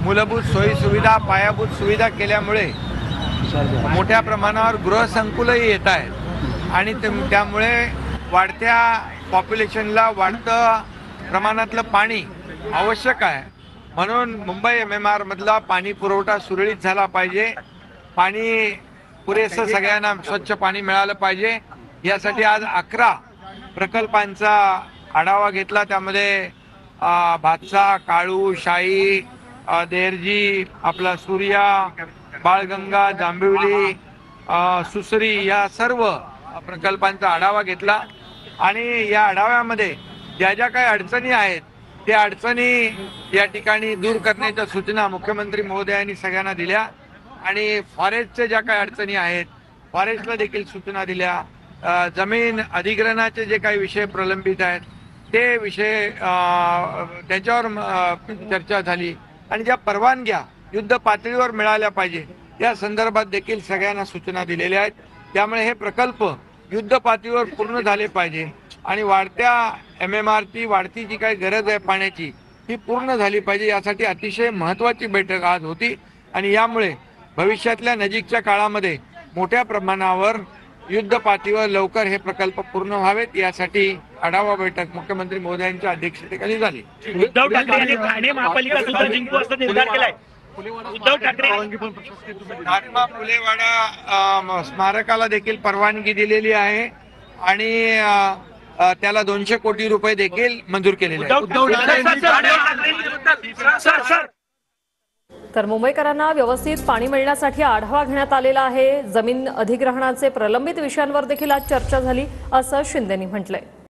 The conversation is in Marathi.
मूलभूत सोयी सुविधा, पायाभूत सुविधा केल्यामुळे मोठ्या प्रमाणावर गृहसंकुलही येत आहेत आणि त्यामुळे वाढत्या पॉप्युलेशनला वाढतं प्रमाणातलं पाणी आवश्यक आहे. म्हणून मुंबई MMR मधला पाणी पुरवठा सुरळीत झाला पाहिजे, पाणी पुरेसं सगळ्यांना स्वच्छ पाणी मिळालं पाहिजे. यासाठी आज 11 प्रकल्पांचा आढावा घेतला. त्यामध्ये भातसा, काळू, शाही, देरजी, आपला सूर्या, बाळगंगा, जांभिवली, सुसरी या सर्व प्रकल्पांचा आढावा घेतला आणि या आढाव्यामध्ये ज्या ज्या काही अडचणी आहेत त्या अडचणी या ठिकाणी दूर करण्याच्या सूचना मुख्यमंत्री महोदयांनी सगळ्यांना दिल्या आणि फॉरेस्टच्या ज्या काही अडचणी आहेत फॉरेस्टला देखील सूचना दिल्या. जमीन अधिग्रहणाचे जे काही विषय प्रलंबित आहेत ते विषय त्याच्यावर चर्चा झाली आणि ज्या परवानग्या युद्ध पातळीवर मिळाल्या पाहिजे या संदर्भात देखील सगळ्यांना सूचना दिलेल्या आहेत. त्यामुळे हे प्रकल्प युद्ध पातळीवर पूर्ण झाले पाहिजे आणि वाढत्या MMRची वाढती जी काही गरज आहे पाण्याची ही पूर्ण झाली पाहिजे. यासाठी अतिशय महत्त्वाची बैठक आज होती आणि यामुळे भविष्यातल्या नजीकच्या काळामध्ये मोठ्या प्रमाणावर युद्ध पातळीवर लवकर हे प्रकल्प पूर्ण व्हावेत यासाठी आढावा बैठक मुख्यमंत्री महोदयांच्या अध्यक्षतेखाली झाली. उद्धव ठाकरे यांनी ठाणे महापालिका सुद्धा जिंकू असं निर्धार केलाय. उद्धव ठाकरे महात्मा फुलेवाडा स्मारकाला देखील परवानगी दिलेली आहे आणि त्याला 200 कोटी रुपये देखील मंजूर केलेले आहेत. तर मुंबईकरांना व्यवस्थित पाणी मिळण्यासाठी आढावा घेण्यात आलेला आहे. जमीन अधिग्रहणाचे प्रलंबित विषयांवर देखील आज चर्चा झाली असं शिंदेंनी म्हटलंय.